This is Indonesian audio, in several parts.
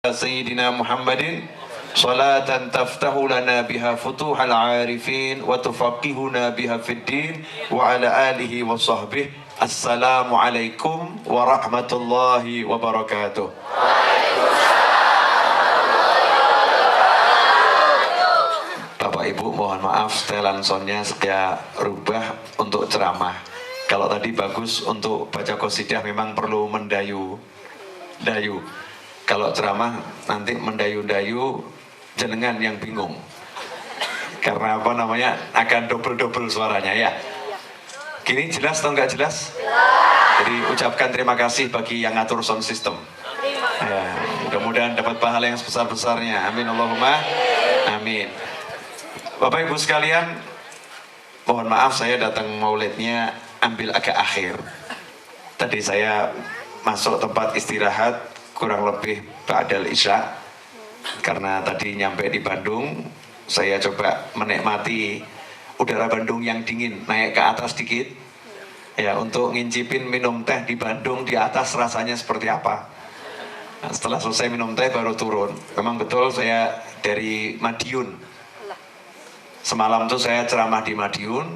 سيدنا محمد صلاة تفتح لنا بها فتوح العارفين وتفقهنا بها في الدين وعلى آله وصحبه. السلام عليكم ورحمة الله وبركاته. Bapak Ibu mohon maaf setelan soundnya saya rubah untuk ceramah. Kalau tadi bagus untuk baca qasidah memang perlu mendayu. Kalau ceramah nanti mendayu-dayu jenengan yang bingung. Karena apa namanya akan double-double suaranya ya. Gini jelas atau enggak jelas? Jadi ucapkan terima kasih bagi yang ngatur sound system. Ya, mudah-mudahan dapat pahala yang sebesar-besarnya. Amin Allahumma amin. Bapak Ibu sekalian, mohon maaf saya datang maulidnya ambil agak akhir. Tadi saya masuk tempat istirahat kurang lebih ba'dal isya. Karena tadi nyampe di Bandung, saya coba menikmati udara Bandung yang dingin, naik ke atas dikit ya, untuk ngincipin minum teh di Bandung di atas rasanya seperti apa. Nah, setelah selesai minum teh baru turun. Memang betul saya dari Madiun. Semalam tuh saya ceramah di Madiun.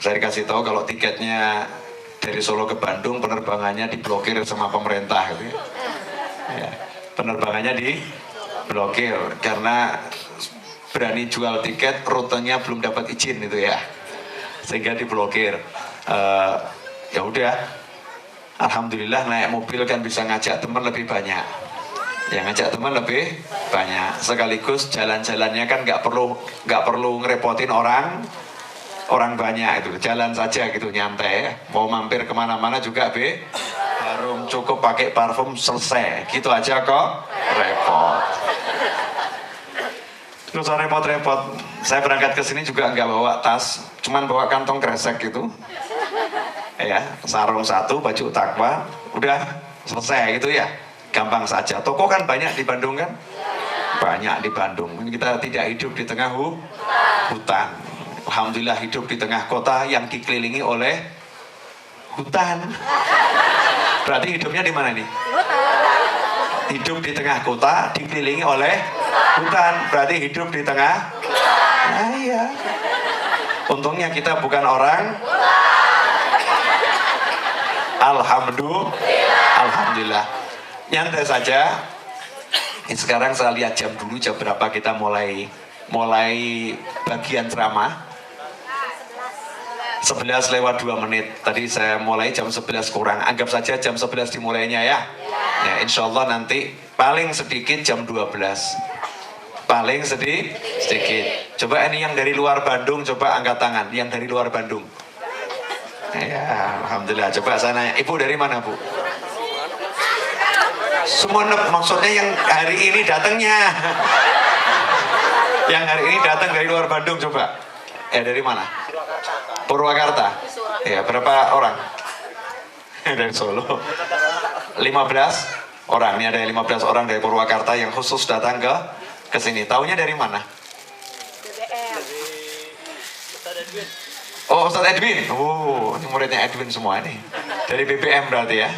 Saya dikasih tahu kalau tiketnya dari Solo ke Bandung penerbangannya diblokir sama pemerintah gitu ya. Ya, penerbangannya diblokir karena berani jual tiket, rutenya belum dapat izin itu ya, sehingga diblokir. Ya udah, alhamdulillah naik mobil kan bisa ngajak teman lebih banyak. Yang ngajak teman lebih banyak, sekaligus jalan-jalannya kan nggak perlu ngerepotin orang banyak, itu jalan saja gitu nyantai. Mau mampir kemana-mana juga harum, cukup pakai parfum selesai, gitu aja kok repot. Terus repot-repot. Saya berangkat ke sini juga nggak bawa tas, cuman bawa kantong kresek gitu. Ya, sarung satu, baju takwa, udah selesai gitu ya. Gampang saja. Toko kan banyak di Bandung kan? Banyak di Bandung. Kita tidak hidup di tengah hutan. Alhamdulillah hidup di tengah kota yang dikelilingi oleh hutan. Berarti hidupnya di mana nih? Hidup di tengah kota dikelilingi oleh hutan. Berarti hidup di tengah. Nah iya. Untungnya kita bukan orang. Alhamdulillah. Nyantai saja. Sekarang saya lihat jam dulu, jam berapa kita mulai bagian ceramah. 11 lewat 2 menit. Tadi saya mulai jam 11 kurang. Anggap saja jam 11 dimulainya ya. Ya, insya Allah nanti paling sedikit jam 12. Paling sedikit. Coba ini yang dari luar Bandung, coba angkat tangan. Yang dari luar Bandung. Ya, alhamdulillah. Coba saya nanya, Ibu dari mana, Bu? Sumenep, maksudnya yang hari ini datangnya. Yang hari ini datang dari luar Bandung, coba. Dari mana? Purwakarta. Ya, berapa orang? Dari Solo. 15 orang. Ini ada 15 orang dari Purwakarta yang khusus datang ke sini. Taunya dari mana? Oh, Ustaz Edwin. Oh, ini muridnya Edwin semua nih. Dari BBM berarti ya.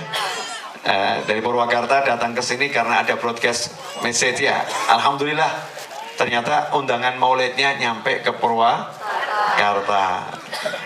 Dari Purwakarta datang ke sini karena ada broadcast message ya. Alhamdulillah. Ternyata undangan maulidnya nyampe ke Purwakarta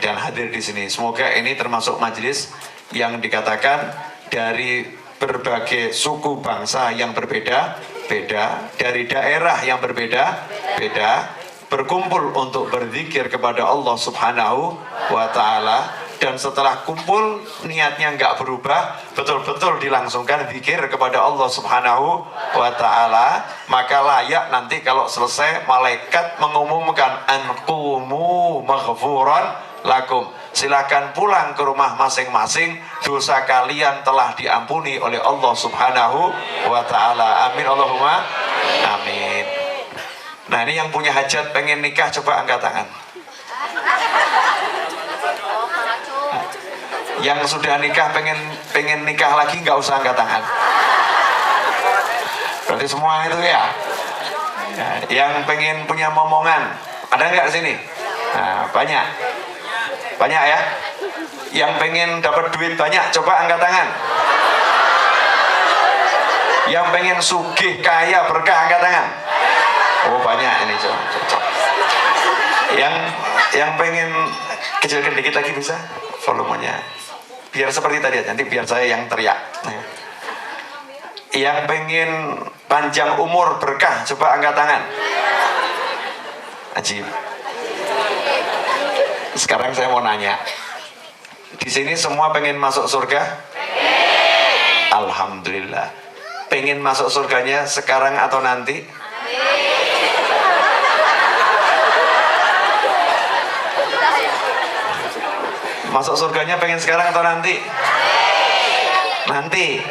dan hadir di sini. Semoga ini termasuk majelis yang dikatakan dari berbagai suku bangsa yang berbeda-beda, dari daerah yang berbeda-beda, berkumpul untuk berzikir kepada Allah Subhanahu wa Ta'ala. Dan setelah kumpul niatnya nggak berubah, betul-betul dilangsungkan zikir kepada Allah Subhanahu wa Ta'ala, maka layak nanti kalau selesai malaikat mengumumkan anqumu maghfuran lakum, silakan pulang ke rumah masing-masing, dosa kalian telah diampuni oleh Allah Subhanahu wa Ta'ala. Amin Allahumma amin. Nah, ini yang punya hajat pengen nikah, coba angkat tangan. Yang sudah nikah pengen nikah lagi, nggak usah angkat tangan. Berarti semua itu ya. Yang pengen punya momongan, ada nggak sini? Nah, banyak ya. Yang pengen dapat duit banyak, coba angkat tangan. Yang pengen sugih, kaya, berkah, angkat tangan. Oh banyak ini, cocok. Yang pengen kecilkan dikit lagi bisa volumenya, biar seperti tadi aja, nanti biar saya yang teriak. Yang pengen panjang umur, berkah, coba angkat tangan. Ajib. Sekarang saya mau nanya, di sini semua pengen masuk surga? Alhamdulillah. Pengen masuk surganya sekarang atau nanti? Masuk surganya pengen sekarang atau nanti? Nanti.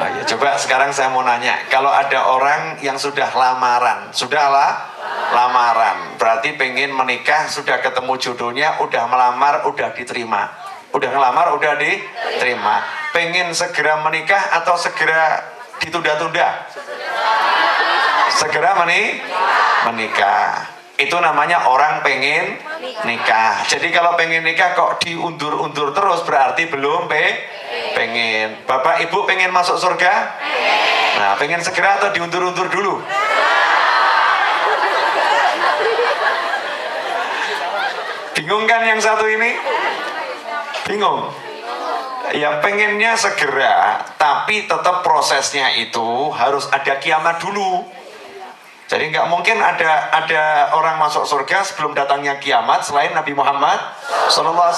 Oh ya, coba sekarang saya mau nanya, kalau ada orang yang sudah lamaran, lamaran, berarti pengen menikah, sudah ketemu jodohnya, udah melamar, udah diterima, udah ngelamar, udah diterima, pengen segera menikah atau segera ditunda-tunda? Segera menikah. Itu namanya orang pengen nikah. Jadi kalau pengen nikah kok diundur-undur terus, berarti belum pengen. Bapak ibu pengen masuk surga? Nah, pengen segera atau diundur-undur dulu? Bingung kan yang satu ini? Bingung? Ya pengennya segera, tapi tetap prosesnya itu harus ada kiamat dulu. Jadi nggak mungkin ada orang masuk surga sebelum datangnya kiamat selain Nabi Muhammad SAW.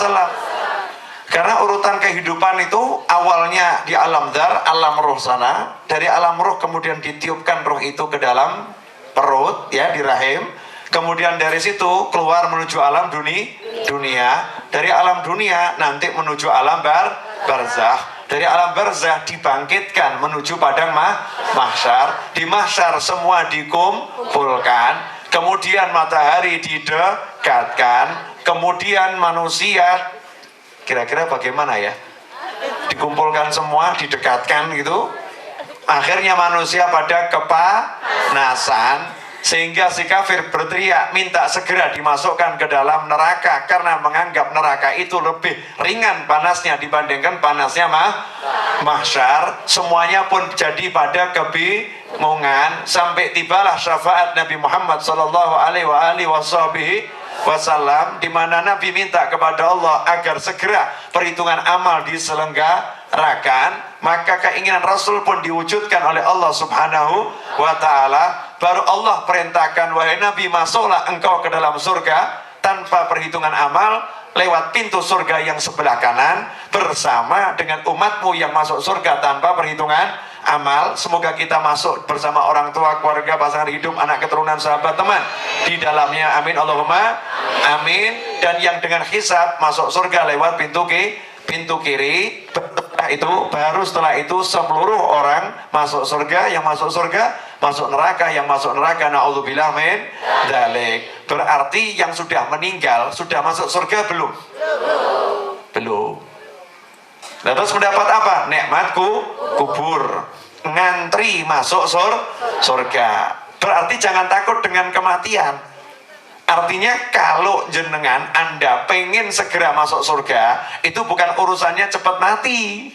Karena urutan kehidupan itu awalnya di alam dar, alam roh sana. Dari alam roh kemudian ditiupkan roh itu ke dalam perut, ya, di rahim. Kemudian dari situ keluar menuju alam dunia. Dari alam dunia nanti menuju alam barzakh. Dari alam barzakh dibangkitkan menuju padang mahsyar. Di mahsyar semua dikumpulkan. Kemudian matahari didekatkan. Kemudian manusia, kira-kira bagaimana ya? Dikumpulkan semua, didekatkan gitu. Akhirnya manusia pada kepanasan, sehingga si kafir berteriak minta segera dimasukkan ke dalam neraka, karena menganggap neraka itu lebih ringan panasnya dibandingkan panasnya mahsyar. Semuanya pun jadi pada kebingungan, sampai tibalah syafaat Nabi Muhammad sallallahu alaihi wasallam, di mana Nabi minta kepada Allah agar segera perhitungan amal diselenggarakan. Maka keinginan Rasul pun diwujudkan oleh Allah Subhanahu wa ta'ala. Baru Allah perintahkan, wahai Nabi, masuklah engkau ke dalam surga tanpa perhitungan amal, lewat pintu surga yang sebelah kanan, bersama dengan umatmu yang masuk surga tanpa perhitungan amal. Semoga kita masuk bersama orang tua, keluarga, pasangan hidup, anak keturunan, sahabat, teman di dalamnya. Amin Allahumma amin. Dan yang dengan hisab masuk surga lewat pintu kiri. Setelah itu seluruh orang masuk surga, yang masuk surga masuk neraka, yang masuk neraka naudzubillah min dzalik. Berarti yang sudah meninggal sudah masuk surga belum? Nah, terus mendapat apa? Nikmat kubur, ngantri masuk surga. Berarti jangan takut dengan kematian. Artinya kalau jenengan Anda pengen segera masuk surga, itu bukan urusannya cepat mati.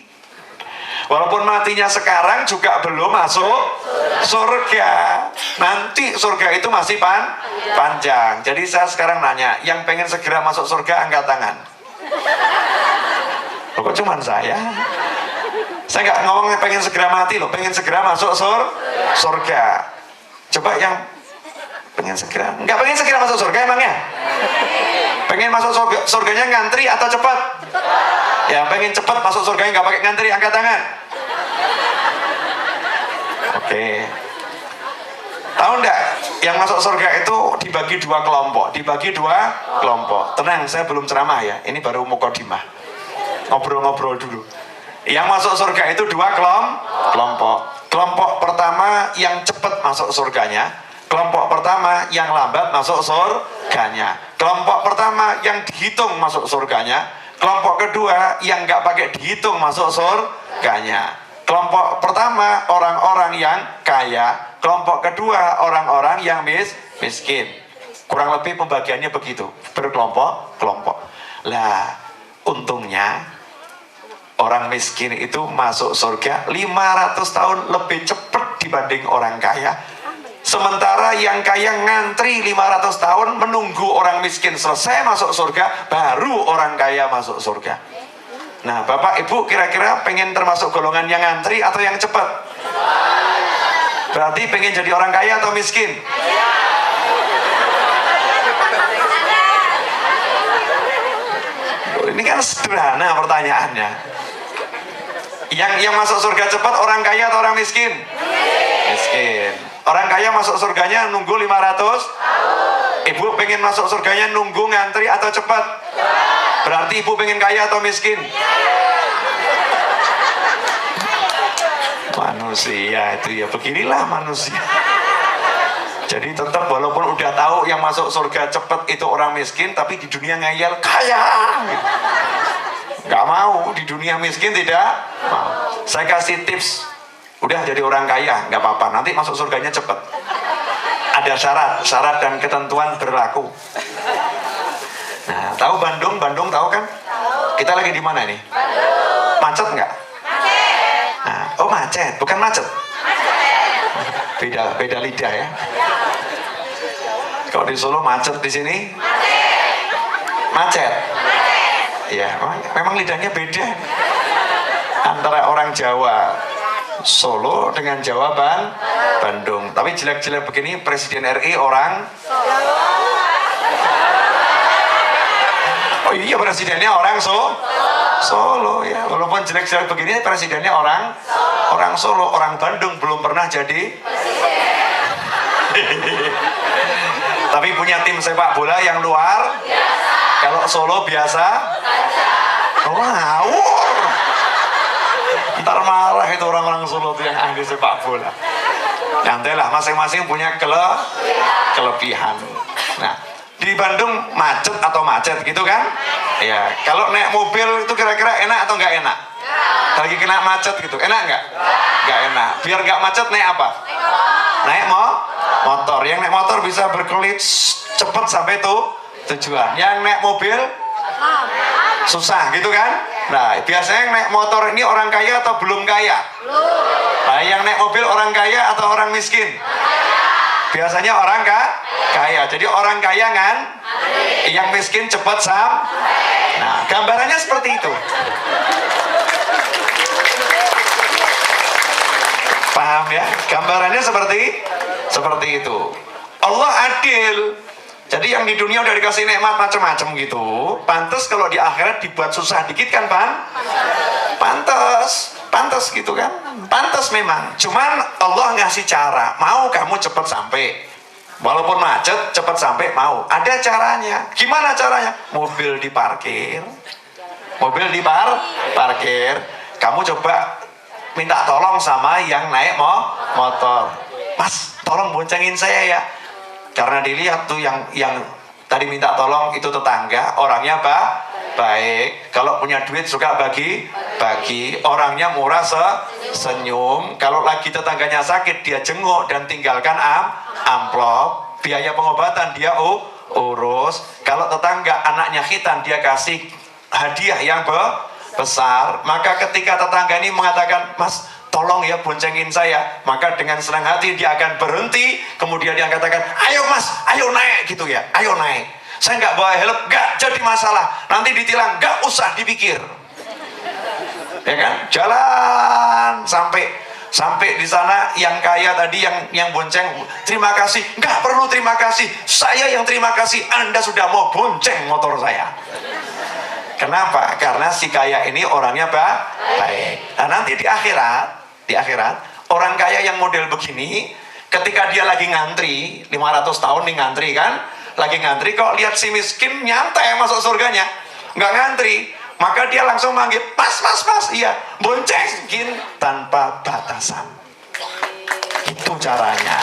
Walaupun matinya sekarang juga belum masuk surga. Nanti surga itu masih panjang. Jadi saya sekarang nanya, yang pengen segera masuk surga angkat tangan. Loh, kok cuman saya? Saya nggak ngomong pengen segera mati loh, pengen segera masuk surga. Coba yang pengen segera, nggak pengen segera masuk surga emangnya? Pengen masuk surganya ngantri atau cepat? Ya pengen cepat masuk surganya nggak pakai ngantri, angkat tangan. Oke. Tahu nggak, yang masuk surga itu dibagi dua kelompok. Tenang, saya belum ceramah ya, ini baru mukadimah, ngobrol-ngobrol dulu. Yang masuk surga itu dua kelompok. Kelompok pertama yang cepat masuk surganya. Kelompok pertama yang lambat masuk surganya. Kelompok pertama yang dihitung masuk surganya. Kelompok kedua yang nggak pakai dihitung masuk surganya. Kelompok pertama orang-orang yang kaya. Kelompok kedua orang-orang yang miskin. Kurang lebih pembagiannya begitu, berkelompok-kelompok. Lah, untungnya orang miskin itu masuk surga 500 tahun lebih cepat dibanding orang kaya. Sementara yang kaya ngantri 500 tahun menunggu orang miskin selesai masuk surga, baru orang kaya masuk surga. Nah, Bapak Ibu kira-kira pengen termasuk golongan yang ngantri atau yang cepat? Berarti pengen jadi orang kaya atau miskin? Ini kan sederhana pertanyaannya. Yang masuk surga cepat orang kaya atau orang miskin? Miskin. Orang kaya masuk surganya nunggu 500 tahun. Ibu pengen masuk surganya nunggu ngantri atau cepat? Berarti ibu pengen kaya atau miskin? Manusia itu ya beginilah manusia. Jadi tetap walaupun udah tahu yang masuk surga cepat itu orang miskin, tapi di dunia ngayal kaya gitu. Gak mau, di dunia miskin tidak mau. Saya kasih tips, udah jadi orang kaya nggak apa-apa, nanti masuk surganya cepat. Ada syarat dan ketentuan berlaku. Nah, tahu Bandung tahu kan? Kita lagi di mana nih? Macet nggak? Nah, oh macet, bukan macet. Beda lidah ya. Kalau di Solo macet, di sini macet. Ya, memang lidahnya beda antara orang Jawa Solo dengan Jawa Bandung. Tapi jelek-jelek begini Presiden RI orang oh iya, presidennya orang Solo ya. Walaupun jelek-jelek begini presidennya orang Solo. Orang Bandung belum pernah jadi tapi punya tim sepak bola yang luar biasa. Kalau Solo biasa ngawur. Ntar marah itu orang-orang Solo tuh yang ahli sepak bola. Nantilah masing-masing punya kelebihan. Nah, di Bandung macet atau macet gitu kan? Ya, kalau naik mobil itu kira-kira enak atau nggak enak? Lagi kena macet gitu, enak nggak? Nggak enak. Biar nggak macet naik apa? Naik motor. Yang naik motor bisa berkelit cepet sampai tujuan. Yang naik mobil susah gitu kan? Nah, biasanya yang naik motor ini orang kaya atau belum kaya? Nah, yang naik mobil orang kaya atau orang miskin? Biasanya orang kaya. Jadi orang kaya kan? Yang miskin cepat Nah, gambarannya seperti itu. Paham ya? Gambarannya seperti itu. Allah adil. Jadi yang di dunia udah dikasih nikmat macam-macam gitu, pantas kalau di akhirat dibuat susah dikit kan, pantas gitu kan, pantas memang. Cuman Allah ngasih cara, mau kamu cepat sampai, walaupun macet cepat sampai mau. Ada caranya. Gimana caranya? Mobil diparkir, kamu coba minta tolong sama yang naik motor, Mas, tolong boncengin saya ya. Karena dilihat tuh yang tadi minta tolong itu tetangga, orangnya baik. Kalau punya duit suka bagi. Orangnya murah senyum. Kalau lagi tetangganya sakit dia jenguk dan tinggalkan amplop. Biaya pengobatan dia urus. Kalau tetangga anaknya khitan dia kasih hadiah yang besar. Maka ketika tetangga ini mengatakan, Mas, tolong ya boncengin saya, maka dengan senang hati dia akan berhenti. Kemudian dia katakan, ayo Mas, ayo naik gitu ya, ayo naik. Saya nggak bawa helm, nggak jadi masalah. Nanti ditilang, nggak usah dipikir. Ya kan, jalan sampai di sana yang kaya tadi yang bonceng, terima kasih, nggak perlu terima kasih, saya yang terima kasih, Anda sudah mau bonceng motor saya. Kenapa? Karena si kaya ini orangnya baik. Nah, nanti di akhirat orang kaya yang model begini, ketika dia lagi ngantri 500 tahun nih ngantri kan, lagi ngantri kok lihat si miskin nyantai masuk surganya, nggak ngantri, maka dia langsung manggil, mas, iya, boncengin tanpa batasan. Itu caranya.